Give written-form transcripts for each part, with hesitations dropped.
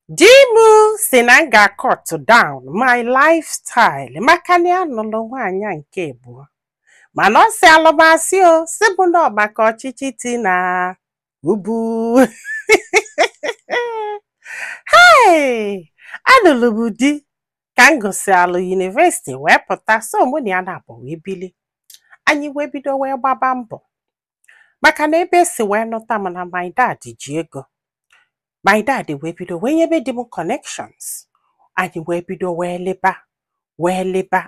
Dimu si na m ga-cut down my lifestyle maka na ya nụrụ nwaanyị nke abụọ. Mana ọ si alụmasị o, si bụ na ọgbakọ ọchịchị ti na ubu. Hey! Alụlụ bụ di ka m gụsịalụ yunivesiti wee pụta, so mụ na ya na-abụ wee bili. Anyị wee bido wee gbaba mbọ. Maka na ebe esi wee nụta m na my dad ji ego. My dad wee bido wee nyebe di m connections. Anyị wee bido wee leba.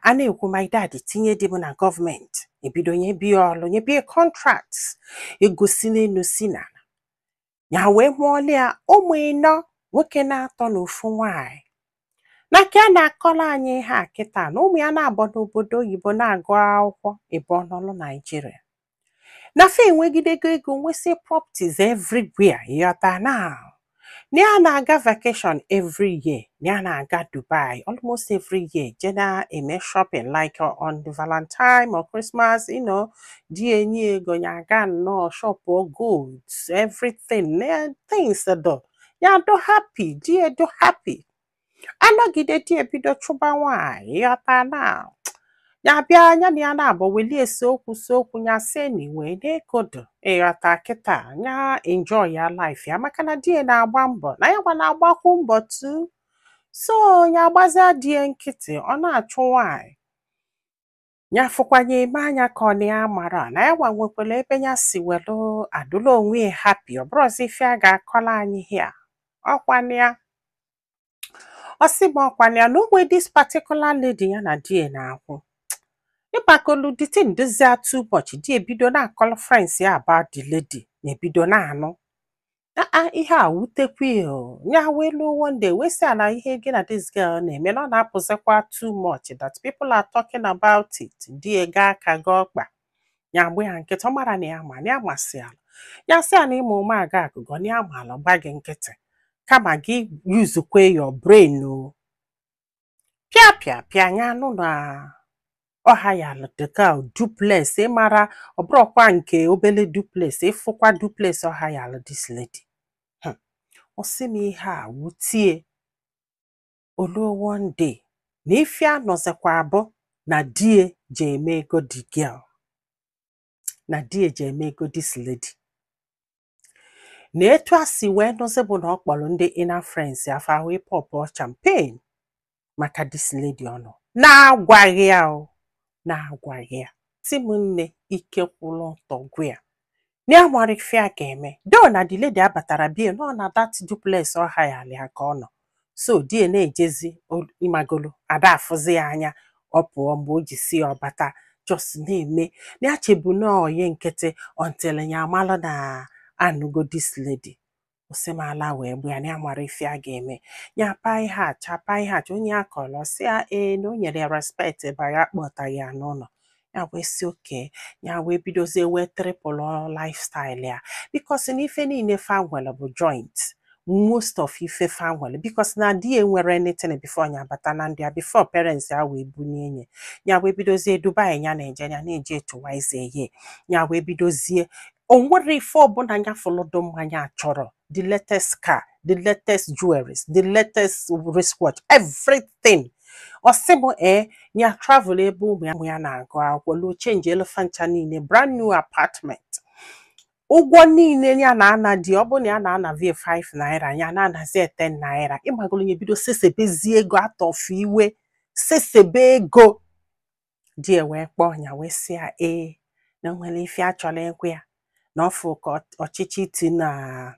A na-ekwu my dad tinye di m na gọọmenti. Ebido nyebe ya ọlụ, nyebe ya contracts. Egosi n'enu si n'ala. Ya wee mụọlụ ya ụmụ ịnọ, nwoke na-atọ na ofu nwaanyị. Na ka a na-akọrọ anyị ihe a kịta na ụmụ ya na-abọ n'obodo oyibo na-agụ akwụkwọ ebe ọ nọlụ Nigeria. Na fe enwegidego ego nwesị properties everywhere, yọta now. Na na-aga vacation every year. Na na-aga Dubai almost every year. Jena eme shopping like on the Valentine or Christmas, di enyi ego nyaga no shop or goods, everything. Things do. Ya do happy, di do happy. Anọgide di ebido chụba nwaanyị, yọta now. Ya bịa anya na ya na-abụ weli okwu ya si anyway n'ekodo ịghọta kịta ya enjoy ya life ya maka na di na-agba mbọ na ya gwa na-agbakwu mbọ tu. So ya agbaza di nkịtị ọ na-achụ nwaanyị. Ya fụkwanye eme anya ka ọ na ya mara na ya gwa nwekwara ebe ya si welu adụla onwe ya happy. Ọ bụrụzi ife a ga-akọla anyị hia. Ọkwana ya. Ọ sị m ọkwana ya na onwe this particular lady ya na di na-akwụ. Ịbakolu the thing dozie too much. Di ebido na-akọlụ friends ya about the lady. Na ebido na-anụ. Ihe a wutekwa ya. Ya welu one day we say na ihe gị na this girl na-eme na ọ na-apụzikwa too much that people are talking about it. Di ga aka gị ọkpa. Ya gbe ya nkịtị ọ mara na ya ma na ya masị ala. Ya sị ya na ịma ụmụ aga agụgọ na ya ma ala gba gị nkịtị. Kama gị yuzukwe your brain o. Pịa ya nụ na ọha ya dịka duplex ịmara ọ bụrụkwa nke obele duplex ịfụkwa duplex ọha ya this lady. Ọ sị m ihe a wutie oluo one day na ife anọzikwa abụ na die je eme ego the girl. Na die je eme ego this lady. Na etu a si wee nọzi bụ na ọ kpọrọ ndị inner friends ya fa wee pop champagne maka this lady ọnụ. Na-agwaghị ya o. Na-agwaghị ya. Si m nne ike kwụlụ ọtọ gwa ya. Na amara ife a ga-eme. Do na the lady abatara bie nọ na that duplex ọha ya alịa ka ọ nọ. So die na-ejezi imagolo ada afụzi ya anya ọ pụọ mgbe o ji si ọbata just na-eme. Na achebu na oye nkịtị until ya amalụ na anụgo this lady. Osimala wee gbu ya na amara ife a ga-eme. Ya pa ihe acha onye akọrọ si ya na o nyere ya respect ebe ya kpọta ya n'ụlọ. Ya wee si oke, ya wee bidozie wee triple lifestyle ya. Because na ife niile fanwele bụ joint. Most of ife fanwele. Because na di enwere anything before nya bata na ndị ya before parents ya wee bunye nye. Ya wee bidozie Dubai ya na-eje etuwa ize ye. Ya wee bidozie o nwere ife ọbụla ya fọlọdọ mmanya chọrọ. The latest car, the latest jewelries, the latest wristwatch, everything. Osimo ya travel ebe ụmụ ya na-agụ akwụkwọ lo change elefancha niile, brand new apartment. Ụgwọ niile ya na-ana di ọ bụ na ya na-ana vie 5 naira, ya na-anazi 10 naira. Ịmagolo nye bido sesebezi ego atọfu iwe, sesebe ego. Di wee kpọọ ya wee sị ya na nwere ife a chọrọ ekwe ya. Na ọfụ ka ọchịchị ti na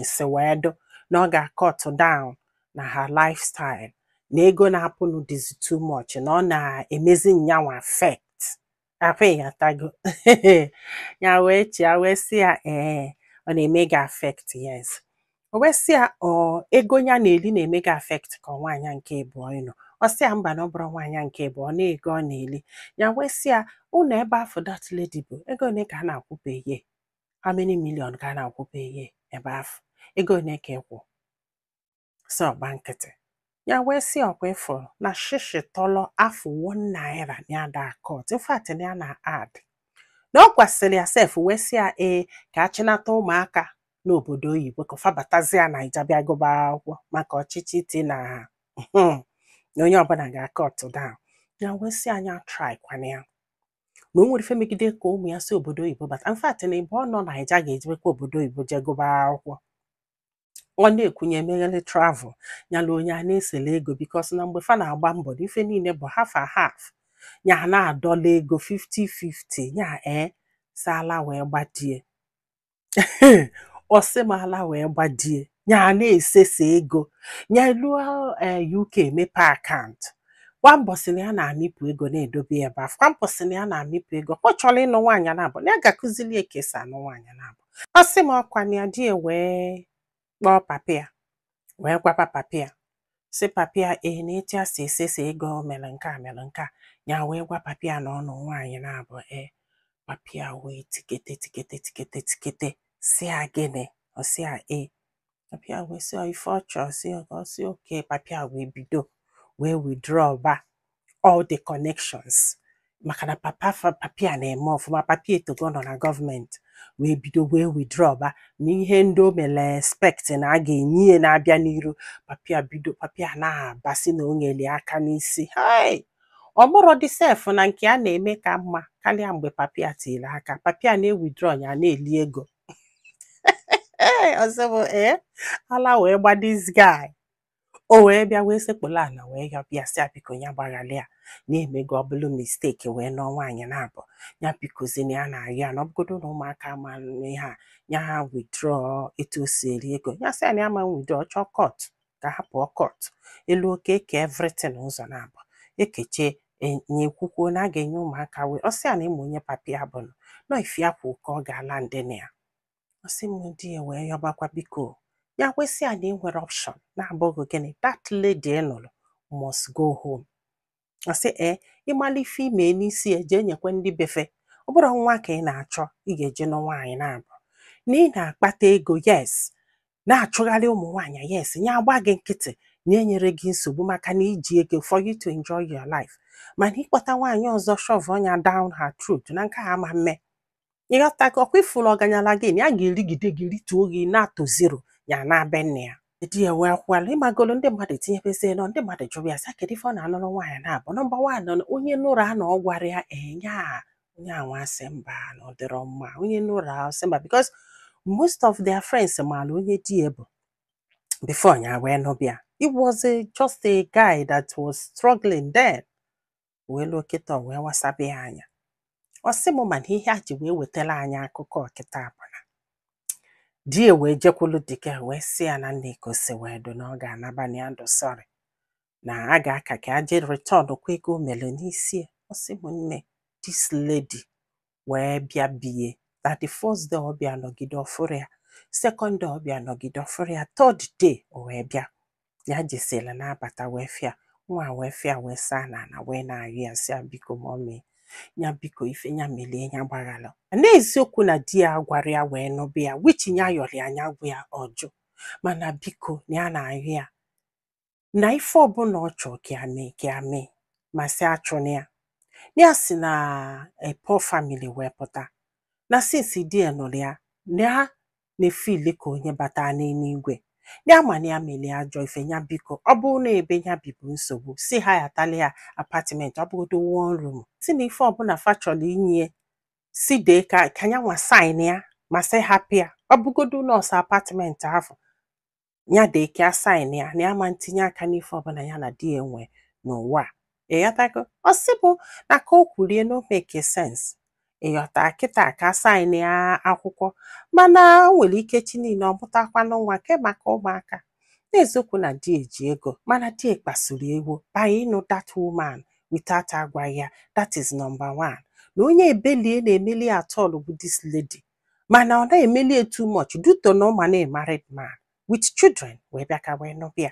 si wee do na ọ ga-cut down na her lifestyle. Na ego na-apụnụ dizi too much na ọ na-emezi nyanwa affect. Akwe ya tago. Ya wee chia wee sị ya ọ na-eme ga affect yes. O wee sị ya ego ya na-eli na-eme ga affect ka nwaanyị nke abụọ ịnọ. Ọ sị ya mba na ọ bụrụ nwaanyị nke abụọ na ego ọ na-eli. Ya wee sị ya ụnụ ebe afọ that lady bụ ego ole ka a na-akwụbe ye? How many million ka a na-akwụbe ye ebe afọ? Ego ole ka ịkwụ? So bankete. Ya wee sị ọkwa ịfụ na shishi tọlọ afọ 1 naira na ya da cut. In fact na ya na add. Na ọ gwasịrị ya sef wee sị ya ka achịnata ụmụaka n'obodo oyibo ka fabatazia Naija bịa gụba akwụkwọ maka ọchịchị iti na na onye ọbụla ga-cut down. Ya wee sị anya try kwana ya na o nwere ife megide ka ụmụ ya si obodo oyibo bata. In fact na ebe ọ nọ Naija ga-ejebekwa obodo oyibo jee gụba akwụkwọ. Ọ na-ekwunye emeghele travel nyala onye a na-esele ego because na mgbe fa na-agba mbọ ife niile bụ half and half. Nya na-adọla ego 50-50 nya sala wee gbadie ọsịmala wee gbadie nya na-esesa ego nya luo UK mepe akaụntụ. Kwambọsị na ya na-amịpụ ego na-edobe ebe afọ. Kwambọsị na ya na-amịpụ ego ọ chọrọ ịnụ nwaanyị na-abụ na ya ga-akụzili ekesa anụ nwaanyị na-abụ. Ọ sị m ọkwa na ya di wee kpọọ papi ya wee gwaba papi ya sị papi ya na etu ya si esesa ego mere nke a mere nke a. Ya wee gwa papi ya na ọnụ nwaanyị na-abụ papi ya wee tikete si ya gịnị ọ sị ya papi ya wee sị ife ọ chọrọ sị oke. Papi ya wee bido wee withdraw ba all the connections maka na papi ya na-eme ọfụma. Papi etogo nọ na gọọmenti wee bido wee withdraw ba na ihe ndị o mere expect na a ga-enye na-abịa n'iru. Papi ya na-abasị na o nyere aka n'isi. Ọ bụrụ dị sef na nke a na-eme ka mma karịa mgbe papi ya tiri aka. Papi ya na-ewithdraw ya na-eli ego. Ọzọ bụ ala wee gba this guy. O wee bịa wee sekpụla ana wee bịa sị biko ya gbaghalị ya na-emego ọbụlụ mistake wee nọ nwaanyị na-abụ ya bikozi na ya na-arịọ ya na ọbụgodo na ụmụaka ama ihe a ya ha withdraw etu o si eri ego. Ya sị ya na ya ma withdraw chọọ court ka hapụ court elu oke eke everything ụzọ na-abụ ekeche nyekwukwuo na a ga-enye ụmụaka wee. Ọ sị ya na ịma onye papi ya bụ nọ ifi ya kwụ ka ọ ga-ala ndị na ya. Ọ sị m di ya wee yọbakwa biko ya kwesị ya na enwere option na-abụghị gịnị that lady nụrụ must go home. Ọ sị ịmala ife ime n'isi eje nyekwe ndị befe. Ọ bụrụ nwa ka ị na-achọ ị ga-eje nọ nwaanyị na-abụ na ị na-akpata ego yes na-achụgharị ụmụ nwaanyị yes ya agba gị nkịtị na enyere gị nsogbu maka na iji ego for you to enjoy your life. Mana ịkpọta nwaanyị ọzọ shove ọnya down her throat na nke ama mme ịghọtago ọkwa ifuru ọganyala gị na ya ga-erigide gị rituo gị na-atụ zero ya na-abịa nne ya. Di ya wee kwala ịmagolo ndị mmadụ tinyebezie nọ ndị mmadụ jụrụ ya sị kedu ife ọ na-anụrụ nwaanyị na-abụ. Nọmba 1 onye nụrụ a na ọ gwara ya nya onye anwa sị mba na ọ dịrọ mma. Onye nụrụ a sị mba because most of their friends maara onye di ya bụ before ya wee nụbịa. It was just a guy that was struggling then. Wee lụọ kịta wee wasabe ya anya. Ọ sị m mana ihe a ji wee wetara anyị akụkọ ọkịta bụ na di ya wee jekwulu dike wee sị ya na nne kosi wee do na ọ ga-anaba na ya ndụ sorry na a ga-aka ka aje return kwa ego o mere n'isi. Ọ sị m nne this lady wee bịa bie that the first day ọ bịa nọgide ọfụrụ ya, second day ọ bịa nọgide ọfụrụ ya, third day o wee bịa ya jesela na-abata wee fịa nwa wee fịa wee saa na wee na-arị ya sị biko mọmị ya biko ife ya melie ya gbaghala. N'eziokwu na di ya gwara ya wee nụbụ ya which ya yọrọ anya gwa ya ọjụ mana biko na ya na-arị ya na ife ọbụla ọ chọọ ka ya mee ma sị achụna ya. Ya si na a poor family wee pụta na since di ya nụrụ ya na na-efili ka onye bata n'eluigwe ya ma na ya melie ajọ ife ya biko ọ bụrụ na ebe ya bibu nsogbu si ha ya tali ya apartment ọ bụgodo one room si na ife ọbụla fa chọrọ inye si dee ka ya nwa sign ya ma sị hapụ ya ọ bụgodo nọọsụ apartment ahụ ya dee ka sign ya na ya ma ntinye aka n'ife ọbụla ya na di ya nwe n'ụwa. Ịghọtago ọ sị bụ na ka o kwurie no make sense. Ịghọta kịta ka sign ya akwụkwọ mana o nwere ike chi niile ọ mụtakwanụ nwa ke maka ụmụaka. N'eziokwu na di eji ego mana di kpasuru ewu by ịnụ that woman without agwaghị ya. That is number 1. Na onye ebelie na-emeli atọl bụ this lady mana ọ na-emeli too much duto na ụma na married man with children wee bịa ka wee nụbịa.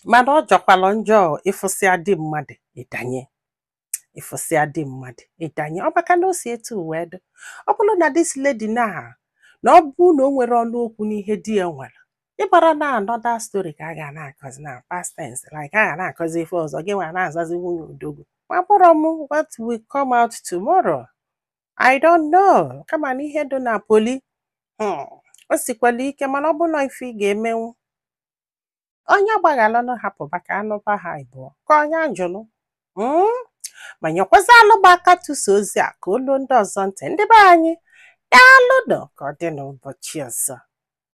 Mana ọ jọkwalụ njọ ịfụsịa dị mmadụ ịdanye ịfụsịa dị mmadụ ịdanye ọ baka na o si etu wee dị. Ọ bụrụ na this lady na ọ bụ na o nwere ọnụ okwu n'ihe di ya nwere ịbara na another story ka a ga na-akọzi na past tense like a ga na-akọzi ife ọzọ gị nwa na-azazi nwunye odogwu. Ma bụrụ m what will come out tomorrow I don't know. Kama na ihe dị na poli O sikwala ike mana ọ bụ na ife ị ga-emenwu onye gbaghalụnụ hapụba ka anụba ha ịbụọ ka onye ajụlụ ma nyekwazị alụba aka tụsa ozi a ka olu ndị ọzọ ntị ndị be anyị daalụnụ ka ọ dị n'ụbọchị ọzọ.